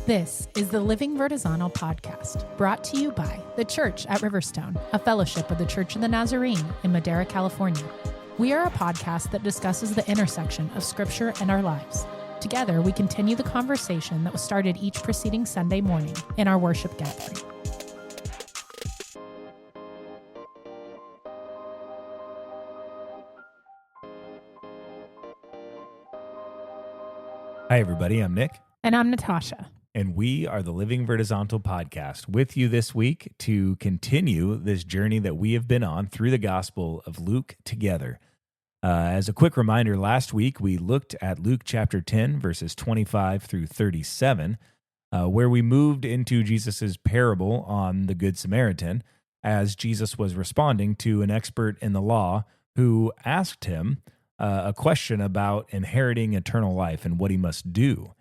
This is the Living Vertizontal podcast, brought to you by The Church at Riverstone, a fellowship of the Church of the Nazarene in Madera, California. We are a podcast that discusses the intersection of Scripture and our lives. Together, we continue the conversation that was started each preceding Sunday morning in our worship gathering. Hi, everybody. I'm Nick. And I'm Natasha. And we are the Living Vertizontal podcast with you this week to continue this journey that we have been on through the Gospel of Luke together. As a quick reminder, last week we looked at Luke chapter 10, verses 25 through 37, where we moved into Jesus' parable on the Good Samaritan as Jesus was responding to an expert in the law who asked him a question about inheriting eternal life and what he must do.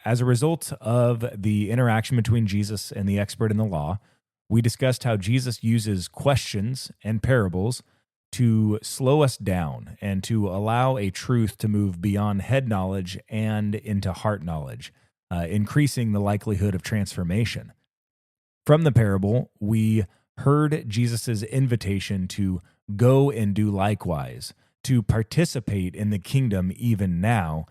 As a result of the interaction between Jesus and the expert in the law, we discussed how Jesus uses questions and parables to slow us down and to allow a truth to move beyond head knowledge and into heart knowledge, increasing the likelihood of transformation. From the parable, we heard Jesus' invitation to go and do likewise, to participate in the kingdom even now,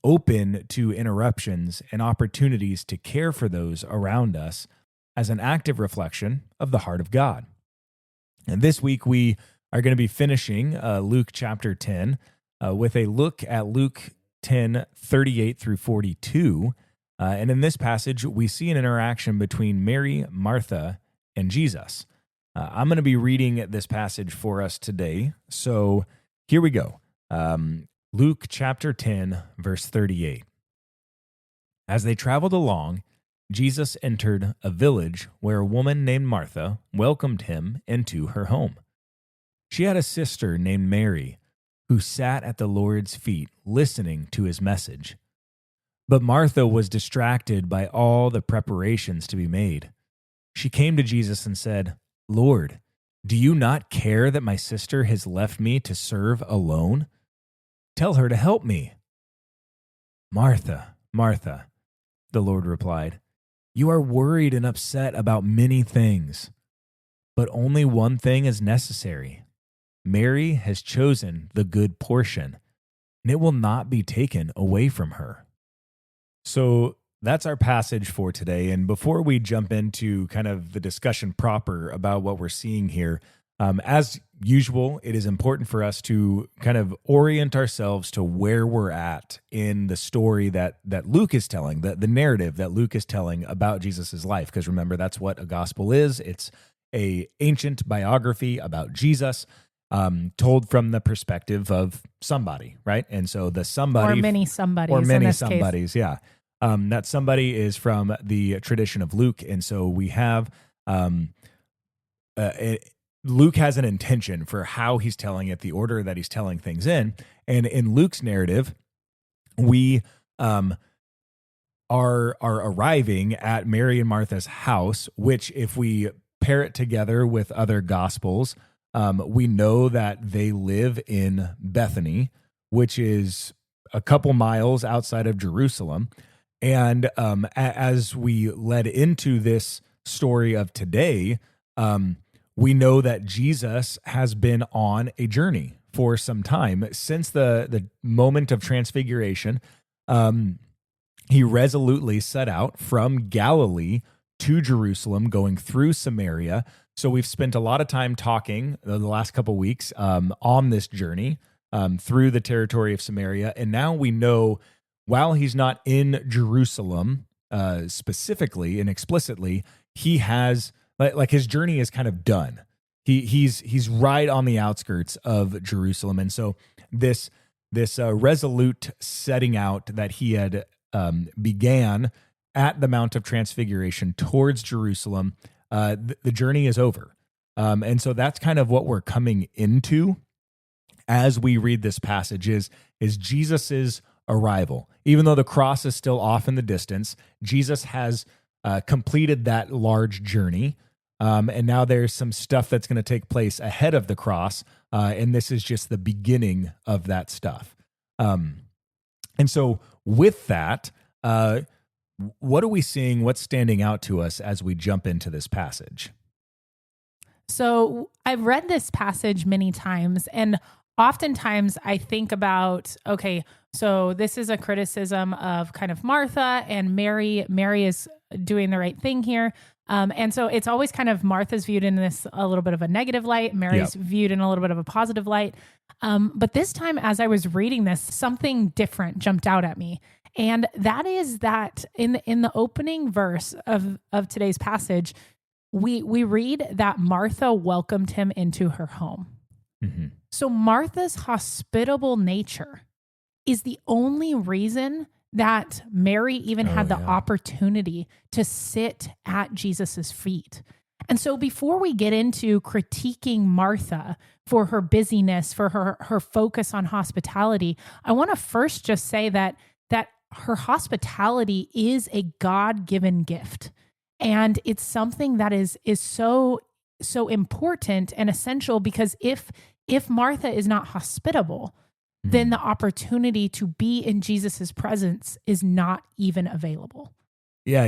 open to interruptions and opportunities to care for those around us as an active reflection of the heart of God. And this week we are going to be finishing Luke chapter 10 with a look at Luke 10, 38 through 42. And in this passage, we see an interaction between Mary, Martha, and Jesus. I'm going to be reading this passage for us today. So here we go. Luke chapter 10, verse 38. As they traveled along, Jesus entered a village where a woman named Martha welcomed him into her home. She had a sister named Mary, who sat at the Lord's feet listening to his message. But Martha was distracted by all the preparations to be made. She came to Jesus and said, "Lord, do you not care that my sister has left me to serve alone? Tell her to help me." "Martha, Martha," the Lord replied, "you are worried and upset about many things, but only one thing is necessary. Mary has chosen the good portion, and it will not be taken away from her." So that's our passage for today. And before we jump into kind of the discussion proper about what we're seeing here, as usual, it is important for us to kind of orient ourselves to where we're at in the story that Luke is telling, the narrative that Luke is telling about Jesus' life. Because remember, that's what a gospel is. It's an ancient biography about Jesus, told from the perspective of somebody, right? And so the somebody... Or many somebodies. Or many in this somebodies, case. yeah. That somebody is from the tradition of Luke. And so we have... Luke has an intention for how he's telling it, the order that he's telling things in. And in Luke's narrative, we are arriving at Mary and Martha's house, which if we pair it together with other gospels, we know that they live in Bethany, which is a couple miles outside of Jerusalem. And as we led into this story of today, we know that Jesus has been on a journey for some time. Since the moment of transfiguration, he resolutely set out from Galilee to Jerusalem, going through Samaria. So we've spent a lot of time talking the last couple weeks on this journey through the territory of Samaria. And now we know, while he's not in Jerusalem specifically and explicitly, he has... Like his journey is kind of done. He's right on the outskirts of Jerusalem, and so this resolute setting out that he had began at the Mount of Transfiguration towards Jerusalem, the journey is over, and so that's kind of what we're coming into as we read this passage is Jesus's arrival. Even though the cross is still off in the distance, Jesus has completed that large journey. And now there's some stuff that's going to take place ahead of the cross. And this is just the beginning of that stuff. And so with that, what are we seeing? What's standing out to us as we jump into this passage? So I've read this passage many times, and oftentimes I think about, okay, so this is a criticism of kind of Martha and Mary. Mary is doing the right thing here. And so it's always kind of Martha's viewed in this a little bit of a negative light. Mary's viewed in a little bit of a positive light. But this time, as I was reading this, something different jumped out at me. And that is that in the opening verse of today's passage, we read that Martha welcomed him into her home. Mm-hmm. So Martha's hospitable nature is the only reason that Mary even had the opportunity to sit at Jesus's feet. And so before we get into critiquing Martha for her busyness, for her focus on hospitality, I want to first just say that her hospitality is a God-given gift. And it's something that is so important and essential, because if Martha is not hospitable, then the opportunity to be in Jesus's presence is not even available. Yeah,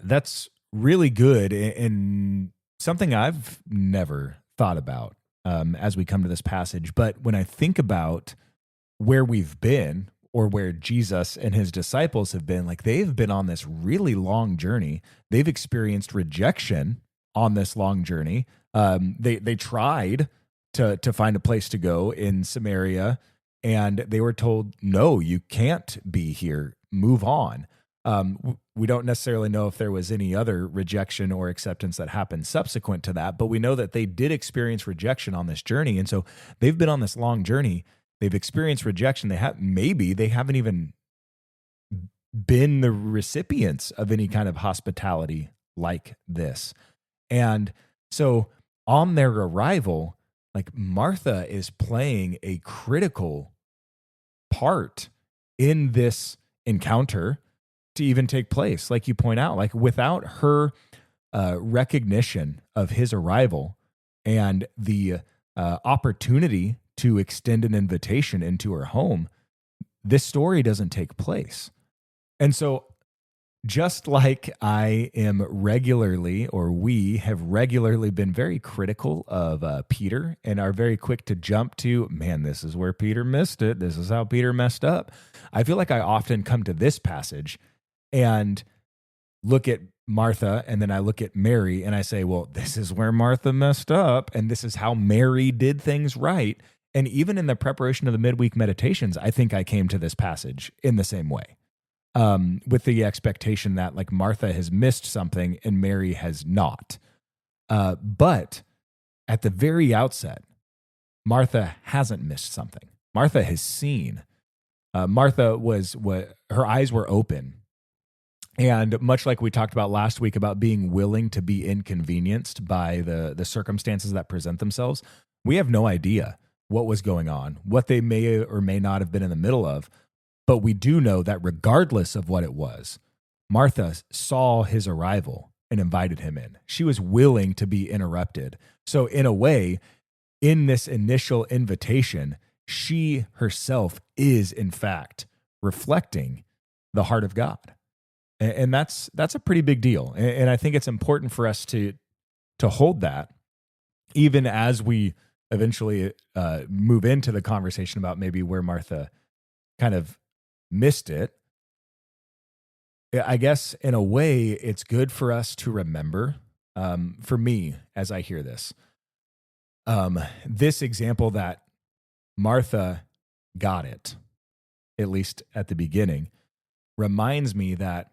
that's really good, and something I've never thought about as we come to this passage. But when I think about where we've been, or where Jesus and his disciples have been, like, they've been on this really long journey. They've experienced rejection on this long journey. They tried to find a place to go in Samaria, and they were told, no, you can't be here. Move on. We don't necessarily know if there was any other rejection or acceptance that happened subsequent to that, but we know that they did experience rejection on this journey. And so they've been on this long journey. They've experienced rejection. They haven't even been the recipients of any kind of hospitality like this. And so on their arrival, like, Martha is playing a critical part in this encounter to even take place. Like you point out, like, without her recognition of his arrival and the opportunity to extend an invitation into her home, this story doesn't take place. And so just like I am regularly, or we have regularly been very critical of Peter and are very quick to jump to, man, this is where Peter missed it. This is how Peter messed up. I feel like I often come to this passage and look at Martha, and then I look at Mary and I say, well, this is where Martha messed up, and this is how Mary did things right. And even in the preparation of the midweek meditations, I think I came to this passage in the same way, with the expectation that, like, Martha has missed something and Mary has not. But at the very outset, Martha hasn't missed something. Martha has seen. Martha her eyes were open. And much like we talked about last week about being willing to be inconvenienced by the circumstances that present themselves, we have no idea what was going on, what they may or may not have been in the middle of. But we do know that regardless of what it was, Martha saw his arrival and invited him in. She was willing to be interrupted. So in a way, in this initial invitation, she herself is, in fact, reflecting the heart of God. And that's a pretty big deal. And I think it's important for us to hold that, even as we eventually move into the conversation about maybe where Martha kind of missed it. I guess in a way, it's good for us to remember, for me, as I hear this example that Martha got it, at least at the beginning, reminds me that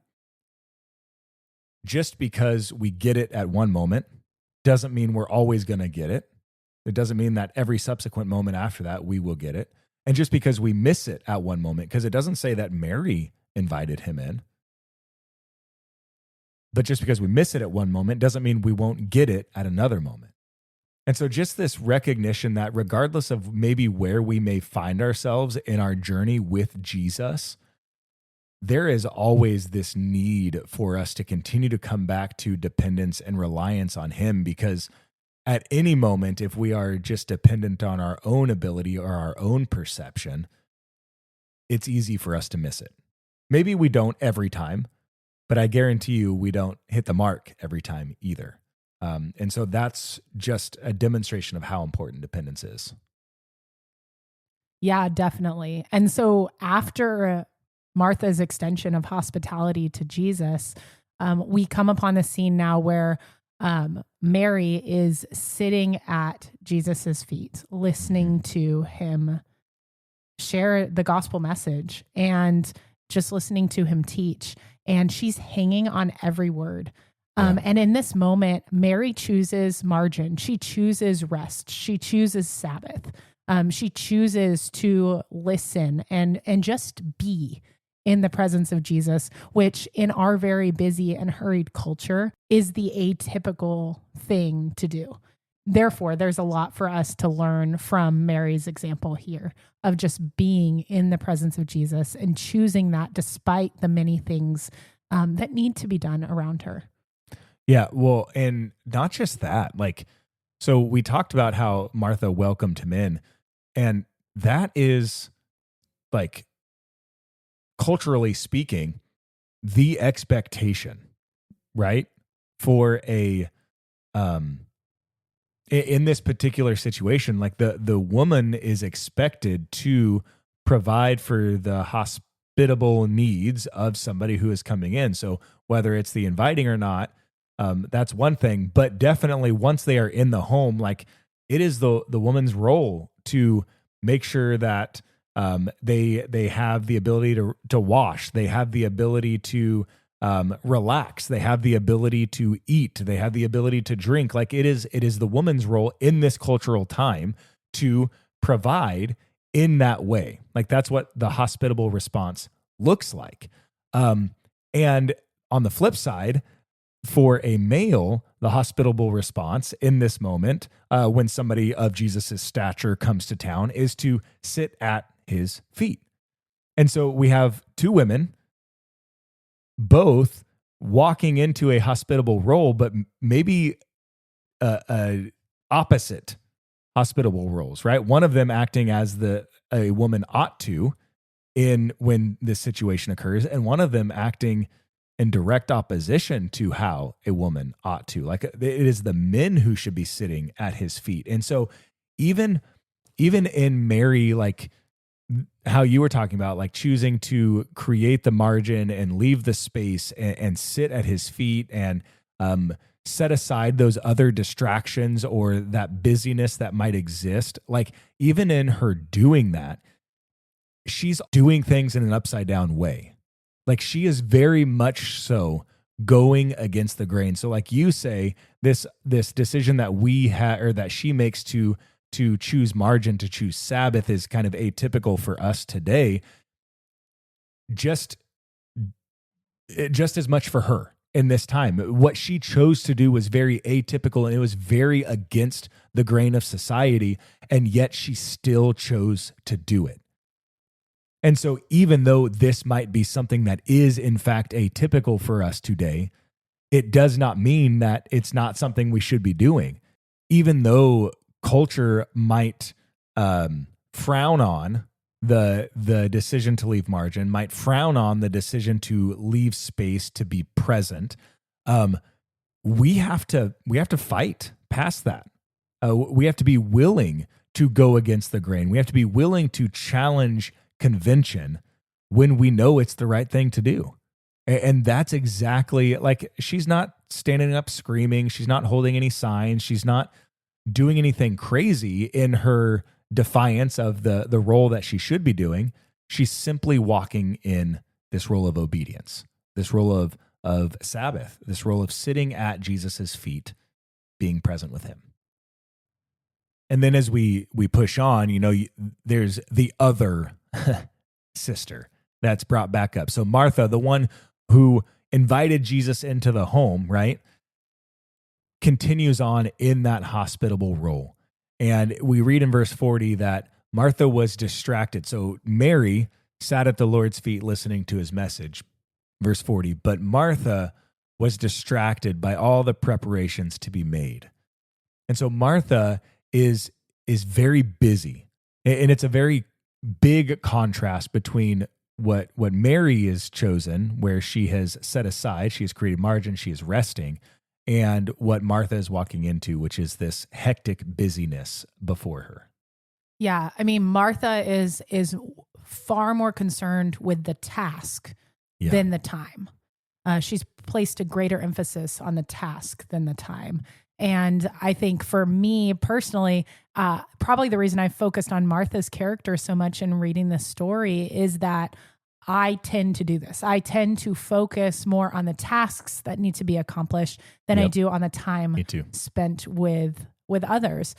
just because we get it at one moment doesn't mean we're always going to get it. It doesn't mean that every subsequent moment after that we will get it. And just because we miss it at one moment, because it doesn't say that Mary invited him in, but just because we miss it at one moment doesn't mean we won't get it at another moment. And so just this recognition that regardless of maybe where we may find ourselves in our journey with Jesus, there is always this need for us to continue to come back to dependence and reliance on him, because at any moment, if we are just dependent on our own ability or our own perception, it's easy for us to miss it. Maybe we don't every time, but I guarantee you we don't hit the mark every time either. And so that's just a demonstration of how important dependence is. Yeah, definitely. And so after Martha's extension of hospitality to Jesus, we come upon the scene now where Mary is sitting at Jesus's feet, listening to him share the gospel message and just listening to him teach. And she's hanging on every word. And in this moment, Mary chooses margin. She chooses rest. She chooses Sabbath. She chooses to listen and just be in the presence of Jesus, which in our very busy and hurried culture is the atypical thing to do. Therefore, there's a lot for us to learn from Mary's example here of just being in the presence of Jesus and choosing that despite the many things that need to be done around her. Yeah, well, and not just that, so we talked about how Martha welcomed him in, and that is, culturally speaking, the expectation, right? For in this particular situation, the woman is expected to provide for the hospitable needs of somebody who is coming in. So whether it's the inviting or not, that's one thing, but definitely once they are in the home, it is the woman's role to make sure that they have the ability to wash, they have the ability to relax, they have the ability to eat, they have the ability to drink. It is the woman's role in this cultural time to provide in that way. That's what the hospitable response looks like. And on the flip side, for a male, the hospitable response in this moment, when somebody of Jesus's stature comes to town, is to sit at his feet. And so we have two women, both walking into a hospitable role, but maybe opposite hospitable roles, right? One of them acting as a woman ought to when this situation occurs, and one of them acting in direct opposition to how a woman ought to. It is the men who should be sitting at his feet. And so even in Mary, how you were talking about, choosing to create the margin and leave the space and sit at his feet and set aside those other distractions or that busyness that might exist. Even in her doing that, she's doing things in an upside down way. She is very much so going against the grain. So you say, this decision that we have, or that she makes to choose margin, to choose Sabbath, is kind of atypical for us today. Just as much for her in this time. What she chose to do was very atypical, and it was very against the grain of society, and yet she still chose to do it. And so even though this might be something that is in fact atypical for us today, it does not mean that it's not something we should be doing. Even though culture might frown on the decision to leave margin, might frown on the decision to leave space to be present, we have to fight past that. We have to be willing to go against the grain. We have to be willing to challenge convention when we know it's the right thing to do. And that's exactly, she's not standing up screaming, she's not holding any signs, she's not doing anything crazy in her defiance of the role that she should be doing. She's simply walking in this role of obedience, this role of Sabbath, this role of sitting at Jesus's feet, being present with him. And then as we push on, there's the other sister that's brought back up. So Martha, the one who invited Jesus into the home, right, continues on in that hospitable role. And we read in verse 40 that Martha was distracted. So Mary sat at the Lord's feet listening to his message. Verse 40, but Martha was distracted by all the preparations to be made. And so Martha is very busy. And it's a very big contrast between what Mary is chosen, where she has set aside, she has created margin, she is resting, and what Martha is walking into, which is this hectic busyness before her. Yeah, I mean, Martha is far more concerned with the task than the time. She's placed a greater emphasis on the task than the time. And I think for me personally, probably the reason I focused on Martha's character so much in reading this story is that I tend to do this. I tend to focus more on the tasks that need to be accomplished than I do on the time spent with others.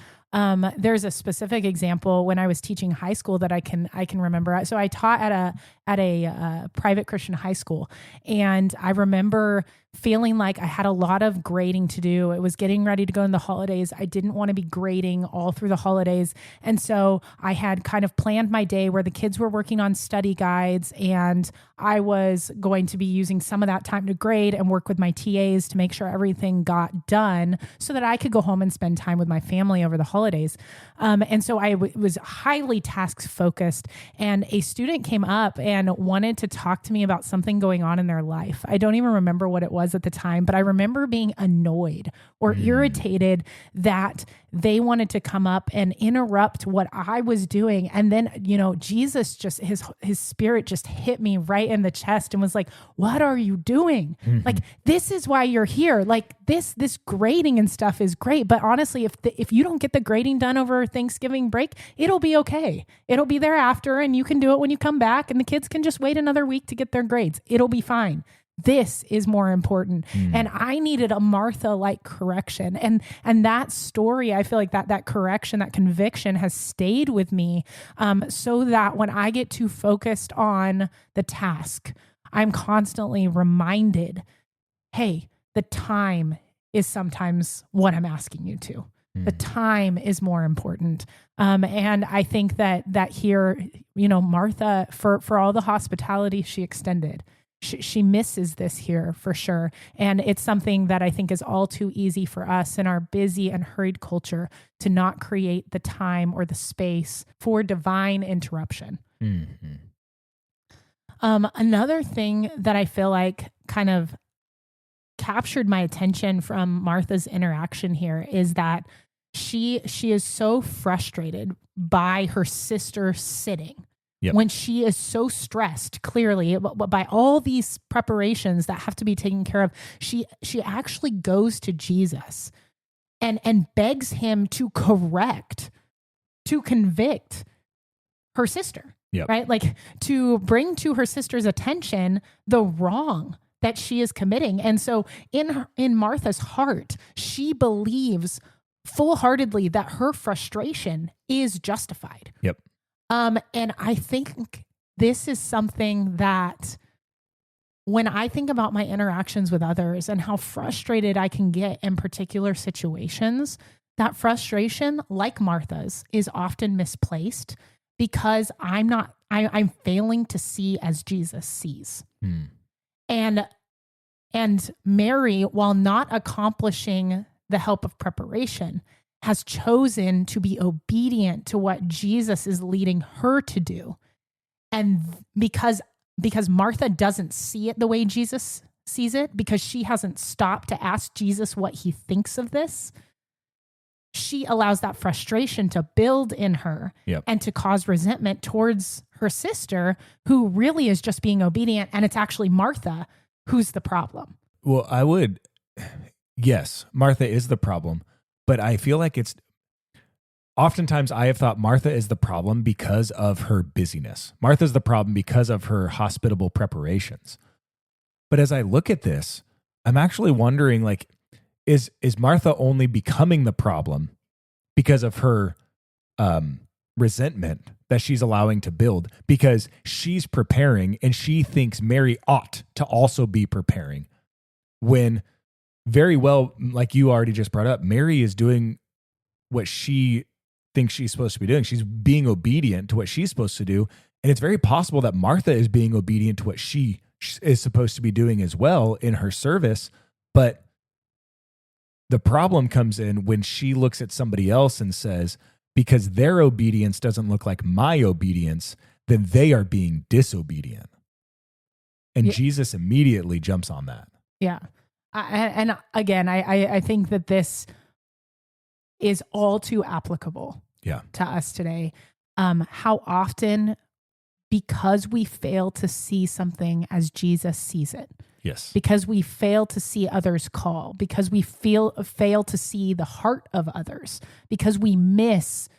There's a specific example when I was teaching high school that I can remember. So I taught at a private Christian high school, and I remember feeling like I had a lot of grading to do. It was getting ready to go in the holidays. I didn't want to be grading all through the holidays. And so I had kind of planned my day where the kids were working on study guides, and I was going to be using some of that time to grade and work with my TAs to make sure everything got done so that I could go home and spend time with my family over the holidays. And so I was highly task focused, and a student came up and wanted to talk to me about something going on in their life. I don't even remember what it was at the time, but I remember being annoyed or irritated that they wanted to come up and interrupt what I was doing. And then, Jesus just, his spirit just hit me right in the chest and was like, what are you doing? Like, this is why you're here. Like this grading and stuff is great. But honestly, if you don't get the grading done over Thanksgiving break, it'll be okay. It'll be thereafter, and you can do it when you come back, and the kids can just wait another week to get their grades. It'll be fine. This is more important. And I needed a Martha-like correction. And that story, I feel like that correction, that conviction has stayed with me, so that when I get too focused on the task, I'm constantly reminded, hey, the time is sometimes what I'm asking you to. The time is more important. And I think that here, Martha, for all the hospitality she extended, she misses this here for sure. And it's something that I think is all too easy for us in our busy and hurried culture to not create the time or the space for divine interruption. Another thing that I feel like kind of captured my attention from Martha's interaction here is that she is so frustrated by her sister sitting. Yep. When she is so stressed, clearly, by all these preparations that have to be taken care of, she actually goes to Jesus and begs him to convict her sister, right? Like to bring to her sister's attention the wrong that she is committing. And so in Martha's heart, she believes full-heartedly that her frustration is justified. Yep. And I think this is something that when I think about my interactions with others and how frustrated I can get in particular situations, that frustration, like Martha's, is often misplaced because I'm failing to see as Jesus sees. And Mary, while not accomplishing the help of preparation, has chosen to be obedient to what Jesus is leading her to do. And because Martha doesn't see it the way Jesus sees it, because she hasn't stopped to ask Jesus what he thinks of this, she allows that frustration to build in her and to cause resentment towards her sister, who really is just being obedient. And it's actually Martha who's the problem. Well, yes, Martha is the problem. But I feel like oftentimes I have thought Martha is the problem because of her busyness. Martha's the problem because of her hospitable preparations. But as I look at this, I'm actually wondering, like, is Martha only becoming the problem because of her resentment that she's allowing to build, because she's preparing and she thinks Mary ought to also be preparing, when very well, like you already just brought up, Mary is doing what she thinks she's supposed to be doing. She's being obedient to what she's supposed to do. And it's very possible that Martha is being obedient to what she is supposed to be doing as well in her service. But the problem comes in when she looks at somebody else and says, because their obedience doesn't look like my obedience, then they are being disobedient. And Yeah. Jesus immediately jumps on that. Yeah. And again, I think that this is all too applicable to us today. How often, because we fail to see something as Jesus sees it, yes, because we fail to see others' call, because we fail to see the heart of others, because we miss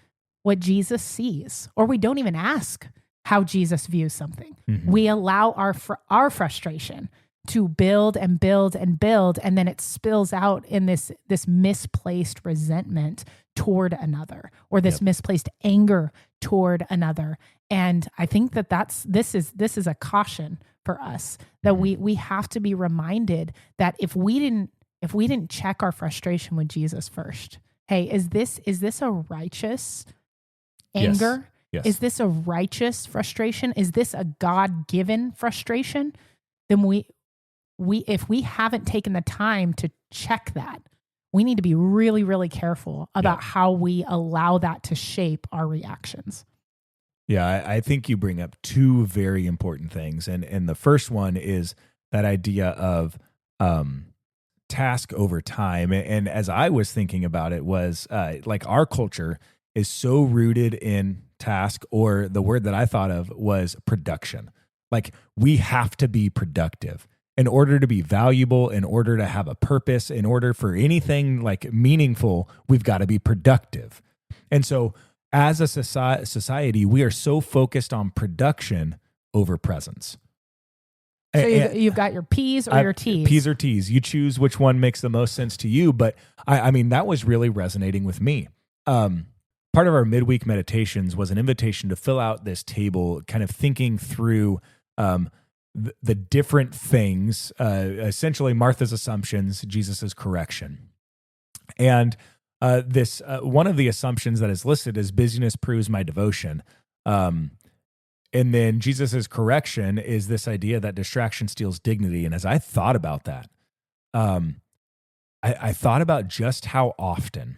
what Jesus sees, or we don't even ask how Jesus views something. Mm-hmm. We allow our frustration to build and build and build, and then it spills out in this misplaced resentment toward another, or this misplaced anger toward another. And I think that this is a caution for us, that we have to be reminded that if we didn't check our frustration with Jesus first, hey, is this a righteous anger? Yes. Is this a righteous frustration? Is this a God-given frustration? Then if we haven't taken the time to check that, we need to be really, really careful about how we allow that to shape our reactions. Yeah, I think you bring up two very important things. And the first one is that idea of task over time. And as I was thinking about it was like our culture is so rooted in task, or the word that I thought of was production. Like we have to be productive in order to be valuable, in order to have a purpose, in order for anything like meaningful, we've got to be productive. And so as a society, we are so focused on production over presence. So you've got your P's or your T's. P's or T's. You choose which one makes the most sense to you. But I mean, that was really resonating with me. Part of our midweek meditations was an invitation to fill out this table, kind of thinking through the different things, essentially Martha's assumptions, Jesus's correction. And this one of the assumptions that is listed as busyness proves my devotion. And then Jesus's correction is this idea that distraction steals dignity. And as I thought about that, I thought about just how often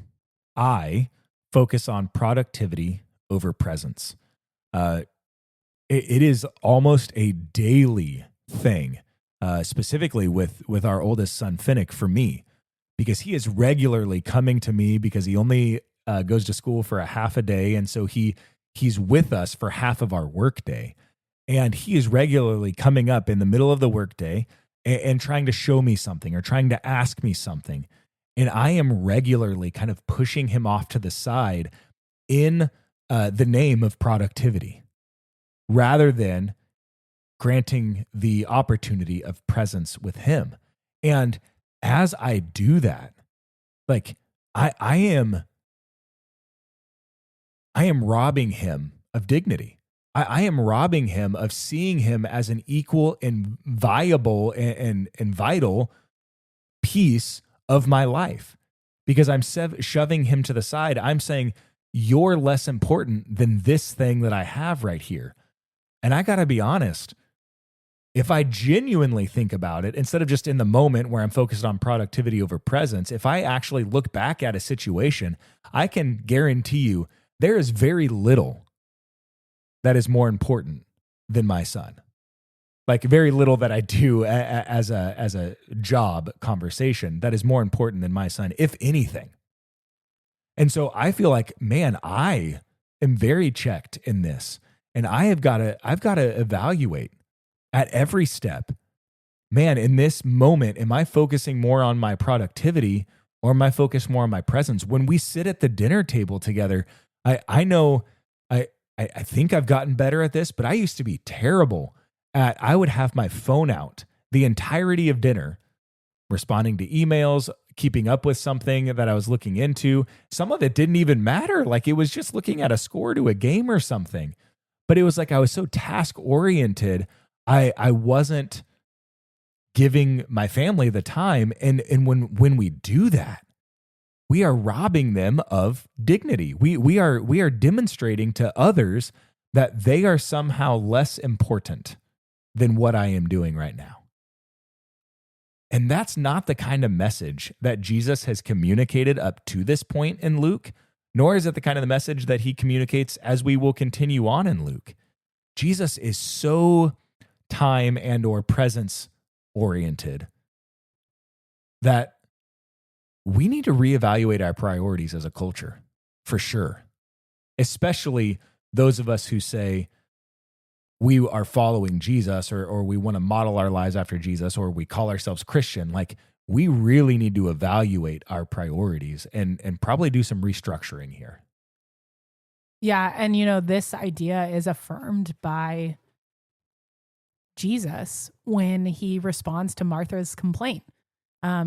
I focus on productivity over presence. It is almost a daily thing, specifically with our oldest son, Finnick, for me, because he is regularly coming to me because he only goes to school for a half a day. And so he's with us for half of our workday. And he is regularly coming up in the middle of the workday and trying to show me something or trying to ask me something. And I am regularly kind of pushing him off to the side in the name of productivity, rather than granting the opportunity of presence with him. And as I do that, like I am robbing him of dignity. I am robbing him of seeing him as an equal and viable and vital piece of my life, because I'm shoving him to the side. I'm saying, you're less important than this thing that I have right here. And I got to be honest, if I genuinely think about it, instead of just in the moment where I'm focused on productivity over presence, if I actually look back at a situation, I can guarantee you there is very little that is more important than my son. Like very little that I do as a job conversation that is more important than my son, if anything. And so I feel like, man, I am very checked in this. And I've got to evaluate at every step, man, in this moment, am I focusing more on my productivity or am I focused more on my presence? When we sit at the dinner table together, I know I think I've gotten better at this, but I used to be terrible at, I would have my phone out the entirety of dinner, responding to emails, keeping up with something that I was looking into. Some of it didn't even matter. Like it was just looking at a score to a game or something. But it was like I was so task oriented, I wasn't giving my family the time. And when we do that, we are robbing them of dignity. We are demonstrating to others that they are somehow less important than what I am doing right now. And that's not the kind of message that Jesus has communicated up to this point in Luke, nor is it the kind of the message that he communicates as we will continue on in Luke. Jesus is so time and or presence oriented that we need to reevaluate our priorities as a culture, for sure. Especially those of us who say we are following Jesus or we want to model our lives after Jesus or we call ourselves Christian. Like, we really need to evaluate our priorities and probably do some restructuring here. Yeah. And, this idea is affirmed by Jesus when he responds to Martha's complaint.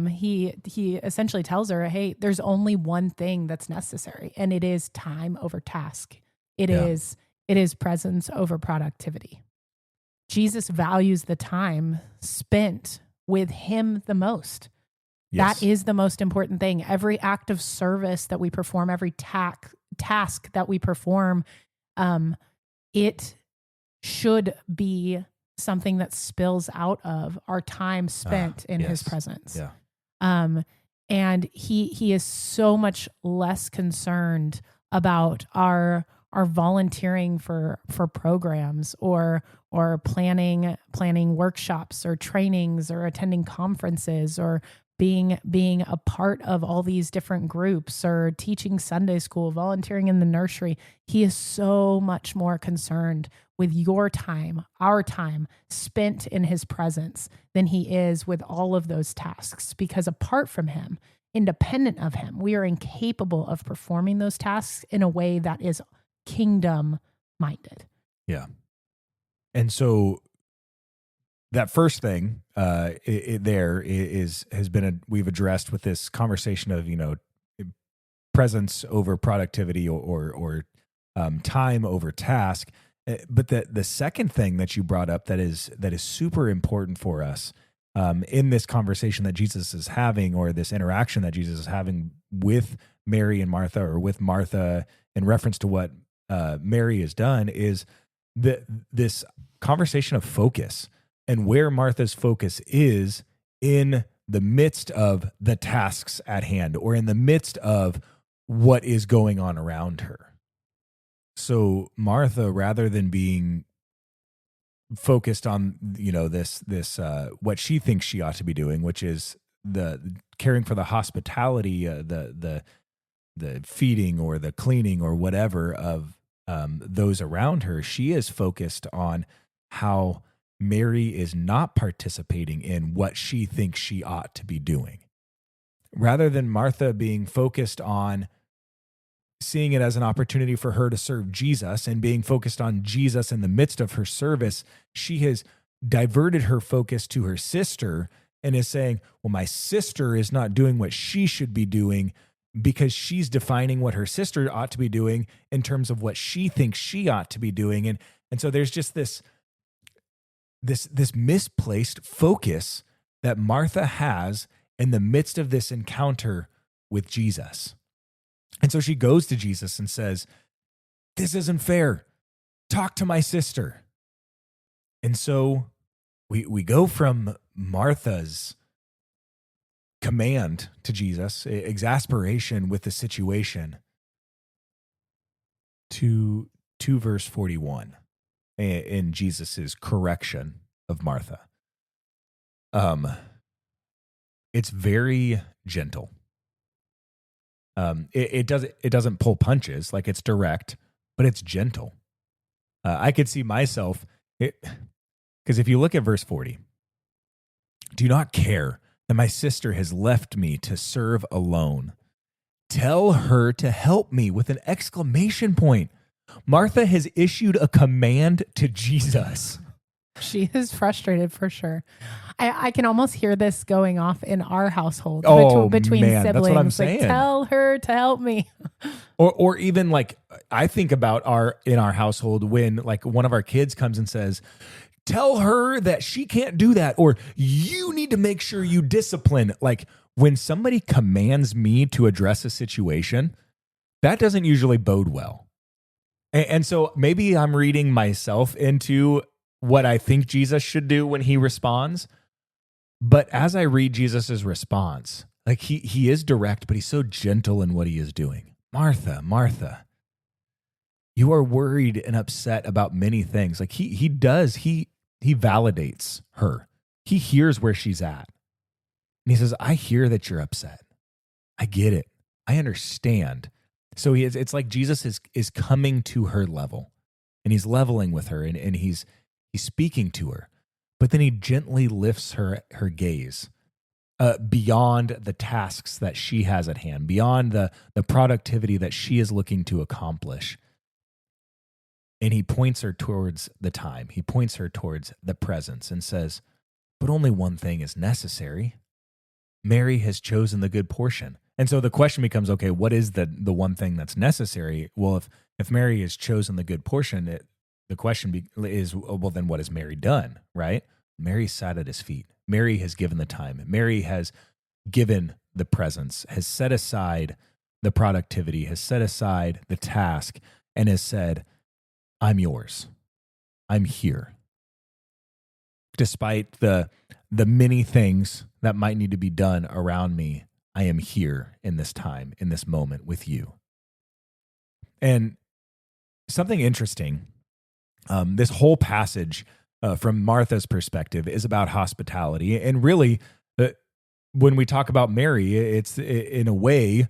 He essentially tells her, hey, there's only one thing that's necessary, and it is time over task. It is presence over productivity. Jesus values the time spent with him the most. Yes. That is the most important thing. Every act of service that we perform, every task that we perform, it should be something that spills out of our time spent in his presence. Yeah. And he is so much less concerned about our volunteering for programs or planning workshops or trainings or attending conferences or being a part of all these different groups or teaching Sunday school, volunteering in the nursery. He is so much more concerned with your time, our time spent in his presence than he is with all of those tasks, because apart from him, independent of him, we are incapable of performing those tasks in a way that is kingdom minded. Yeah. And so that first thing we've addressed with this conversation of, presence over productivity or time over task. But the second thing that you brought up that is super important for us in this conversation that Jesus is having, or this interaction that Jesus is having with Mary and Martha, or with Martha in reference to what Mary has done, is this conversation of focus and where Martha's focus is in the midst of the tasks at hand, or in the midst of what is going on around her. So Martha, rather than being focused on, this what she thinks she ought to be doing, which is the caring for the hospitality, the feeding or the cleaning or whatever of those around her, she is focused on how Mary is not participating in what she thinks she ought to be doing. Rather than Martha being focused on seeing it as an opportunity for her to serve Jesus and being focused on Jesus in the midst of her service, she has diverted her focus to her sister and is saying, well, my sister is not doing what she should be doing, because she's defining what her sister ought to be doing in terms of what she thinks she ought to be doing. And so there's just this misplaced focus that Martha has in the midst of this encounter with Jesus. And so she goes to Jesus and says, this isn't fair. Talk to my sister. And so we go from Martha's command to Jesus, exasperation with the situation, to verse 41 in Jesus's correction of Martha. It's very gentle. It doesn't pull punches, like it's direct, but it's gentle. I could see myself, because if you look at verse 40, do not care that my sister has left me to serve alone. Tell her to help me, with an exclamation point. Martha has issued a command to Jesus. She is frustrated for sure. I can almost hear this going off in our household between siblings. That's what I'm saying. Like, tell her to help me. Or even like, I think about in our household when like one of our kids comes and says, tell her that she can't do that, or you need to make sure you discipline. Like, when somebody commands me to address a situation, that doesn't usually bode well. And so maybe I'm reading myself into what I think Jesus should do when he responds. But as I read Jesus's response, like he is direct, but he's so gentle in what he is doing. Martha, Martha, You are worried and upset about many things. Like he validates her. He hears where she's at. And he says, I hear that you're upset. I get it. I understand. So it's like Jesus is coming to her level, and he's leveling with her, and he's speaking to her. But then he gently lifts her gaze beyond the tasks that she has at hand, beyond the productivity that she is looking to accomplish. And he points her towards the time. He points her towards the presence and says, but only one thing is necessary. Mary has chosen the good portion. And so the question becomes, okay, what is the one thing that's necessary? Well, if Mary has chosen the good portion, the question is, well, then what has Mary done, right? Mary sat at his feet. Mary has given the time. Mary has given the presence, has set aside the productivity, has set aside the task, and has said, I'm yours. I'm here. Despite the many things that might need to be done around me, I am here in this time, in this moment with you. And something interesting, this whole passage from Martha's perspective is about hospitality. And really, when we talk about Mary, it's in a way,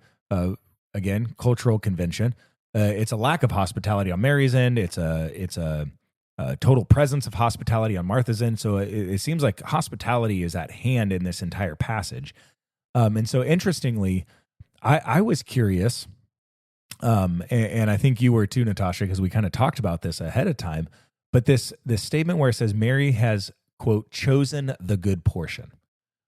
again, cultural convention. It's a lack of hospitality on Mary's end. It's a total presence of hospitality on Martha's end. So it seems like hospitality is at hand in this entire passage. And so interestingly, I was curious, and I think you were too, Natasha, because we kind of talked about this ahead of time. But this statement where it says Mary has, quote, chosen the good portion.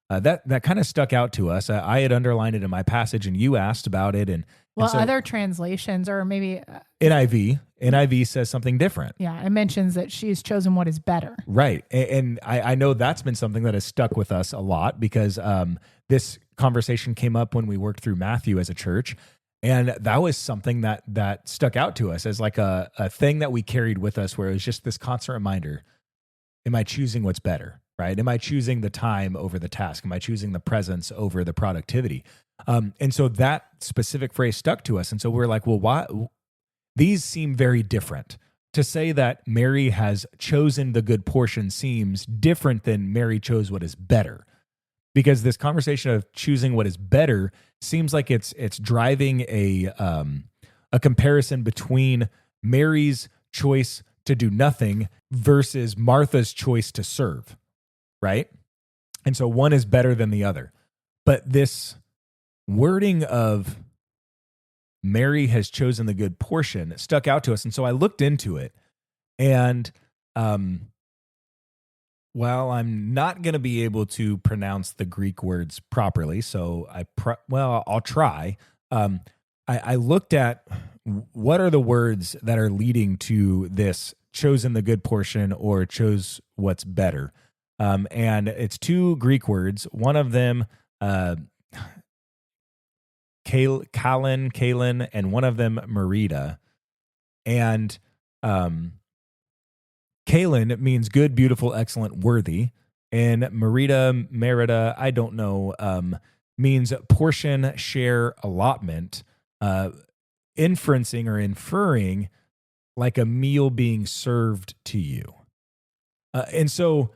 That kind of stuck out to us. I had underlined it in my passage, and you asked about it. And so, other translations, or maybe NIV says something different. Yeah, it mentions that she's chosen what is better. Right, and I know that's been something that has stuck with us a lot because this conversation came up when we worked through Matthew as a church, and that was something that stuck out to us as like a thing that we carried with us, where it was just this constant reminder: am I choosing what's better? Right? Am I choosing the time over the task? Am I choosing the presence over the productivity? And so that specific phrase stuck to us. And so we're like, well, why? These seem very different. To say that Mary has chosen the good portion seems different than Mary chose what is better. Because this conversation of choosing what is better seems like it's driving a comparison between Mary's choice to do nothing versus Martha's choice to serve. Right? And so one is better than the other. But this wording of Mary has chosen the good portion stuck out to us. And so I looked into it. And while I'm not going to be able to pronounce the Greek words properly, so I'll try. I looked at what are the words that are leading to this chosen the good portion or chose what's better. And it's two Greek words. One of them, Kalin, and one of them, Merida. And Kalin means good, beautiful, excellent, worthy. And Merida, I don't know, means portion, share, allotment, inferencing or inferring like a meal being served to you. And so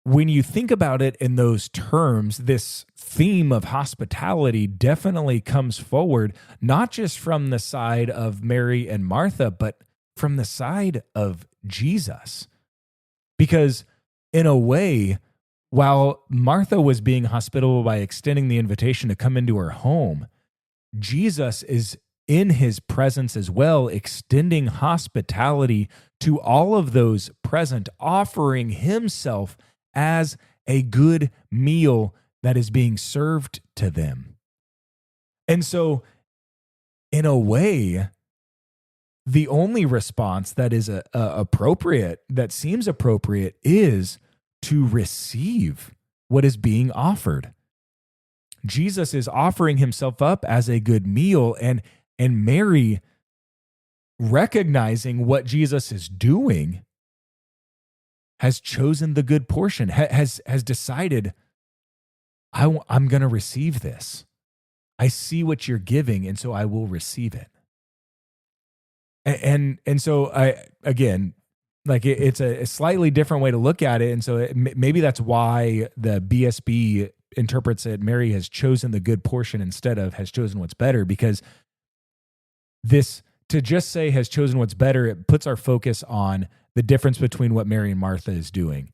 when you think about it in those terms, this theme of hospitality definitely comes forward, not just from the side of Mary and Martha, but from the side of Jesus. Because in a way, while Martha was being hospitable by extending the invitation to come into her home, Jesus is in his presence as well, extending hospitality to all of those present, offering himself as a good meal that is being served to them. And so, in a way, the only response that is appropriate, that seems appropriate, is to receive what is being offered. Jesus is offering himself up as a good meal, and Mary, recognizing what Jesus is doing, has chosen the good portion, has decided, I'm going to receive this. I see what you're giving, and so I will receive it. And so again, like it's a slightly different way to look at it. And so maybe that's why the BSB interprets it, Mary has chosen the good portion instead of has chosen what's better, because this, to just say has chosen what's better, it puts our focus on the difference between what Mary and Martha is doing.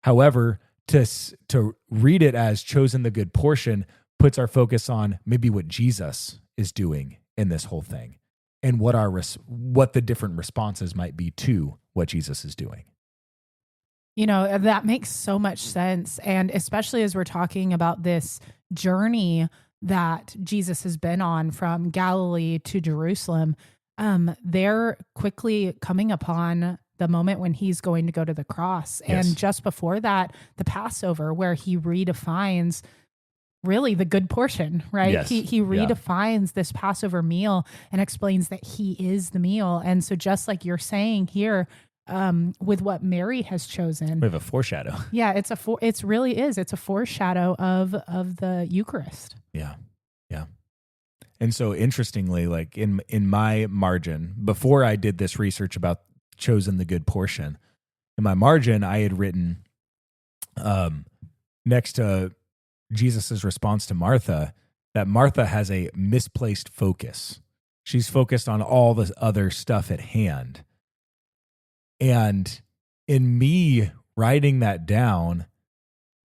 However, to read it as chosen the good portion puts our focus on maybe what Jesus is doing in this whole thing, and what the different responses might be to what Jesus is doing. That makes so much sense. And especially as we're talking about this journey that Jesus has been on from Galilee to Jerusalem, they're quickly coming upon the moment when he's going to go to the cross. Yes. And just before that, the Passover, where he redefines really the good portion, right? Yes. He redefines this Passover meal and explains that he is the meal. And so just like you're saying here, with what Mary has chosen, We have a foreshadow. yeah, it's a foreshadow of the Eucharist. Yeah. And so interestingly, like in my margin, before I did this research about chosen the good portion, in my margin, I had written next to Jesus's response to Martha, that Martha has a misplaced focus. She's focused on all the other stuff at hand. And in me writing that down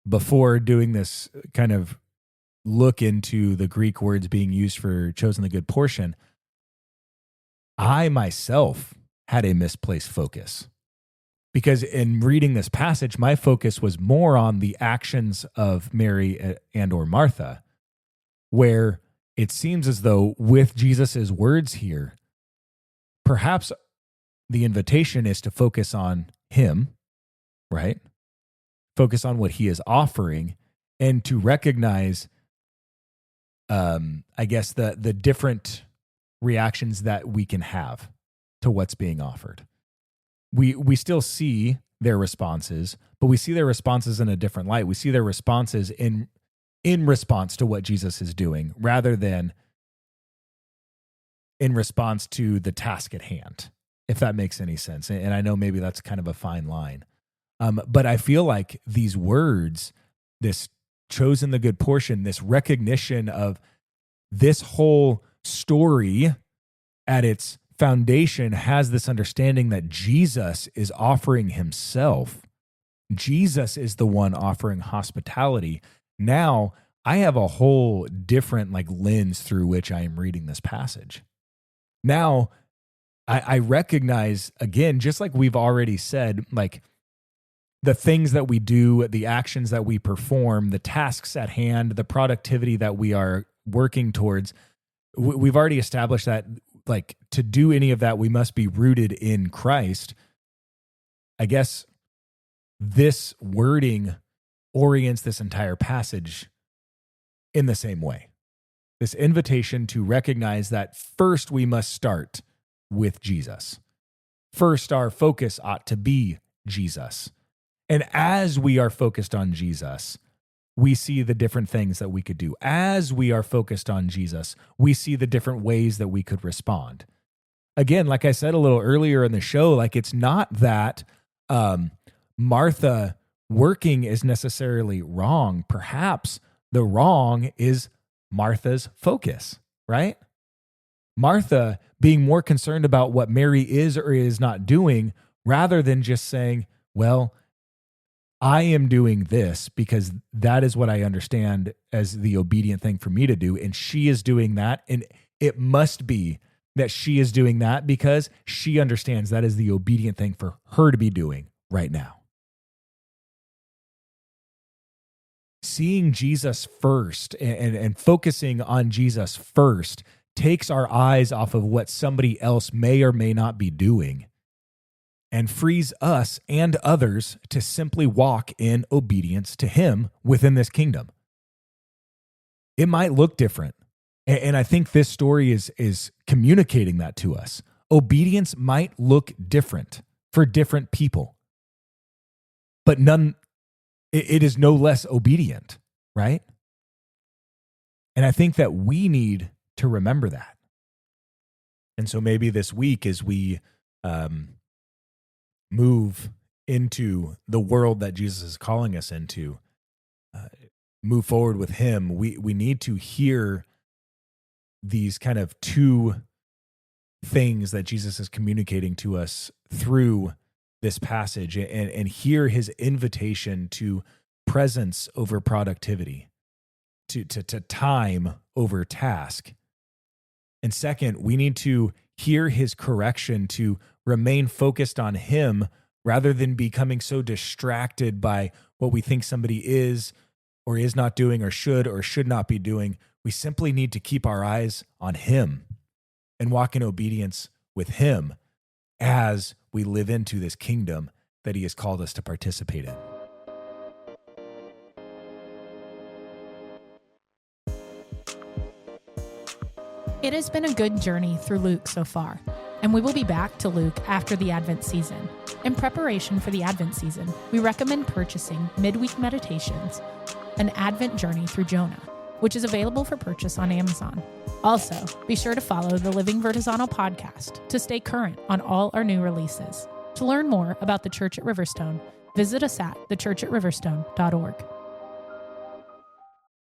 before doing this kind of look into the Greek words being used for chosen the good portion, I myself had a misplaced focus. Because in reading this passage, my focus was more on the actions of Mary and or Martha, where it seems as though with Jesus's words here, perhaps the invitation is to focus on him, right? Focus on what he is offering, and to recognize, I guess, the different reactions that we can have to what's being offered. We still see their responses, but we see their responses in a different light. We see their responses in response to what Jesus is doing, rather than in response to the task at hand, if that makes any sense. And I know maybe that's kind of a fine line. But I feel like these words, this chosen the good portion, this recognition of this whole story at its foundation has this understanding that Jesus is offering himself. Jesus is the one offering hospitality. Now I have a whole different lens through which I am reading this passage. Now I recognize, again, just like we've already said, like the things that we do, the actions that we perform, the tasks at hand, the productivity that we are working towards, we've already established that to do any of that, we must be rooted in Christ. I guess this wording orients this entire passage in the same way. This invitation to recognize that first we must start with Jesus. First, our focus ought to be Jesus. And as we are focused on Jesus, we see the different things that we could do. As we are focused on Jesus, we see the different ways that we could respond. Again, like I said a little earlier in the show, it's not that Martha working is necessarily wrong. Perhaps the wrong is Martha's focus, right? Martha being more concerned about what Mary is or is not doing, rather than just saying, well, I am doing this because that is what I understand as the obedient thing for me to do. And she is doing that. And it must be that she is doing that because she understands that is the obedient thing for her to be doing right now. Seeing Jesus first and focusing on Jesus first takes our eyes off of what somebody else may or may not be doing, and frees us and others to simply walk in obedience to him within this kingdom. It might look different, and I think this story is communicating that to us. Obedience might look different for different people, but it is no less obedient, right? And I think that we need to remember that. And so maybe this week, as we move into the world that Jesus is calling us into, move forward with him, we need to hear these kind of two things that Jesus is communicating to us through this passage, and hear his invitation to presence over productivity, to time over task. And second, we need to hear his correction to remain focused on him rather than becoming so distracted by what we think somebody is or is not doing or should not be doing. We simply need to keep our eyes on him and walk in obedience with him as we live into this kingdom that he has called us to participate in. It has been a good journey through Luke so far, and we will be back to Luke after the Advent season. In preparation for the Advent season, we recommend purchasing Midweek Meditations, an Advent journey through Jonah, which is available for purchase on Amazon. Also, be sure to follow the Living Vertizontal podcast to stay current on all our new releases. To learn more about the Church at Riverstone, visit us at thechurchatriverstone.org.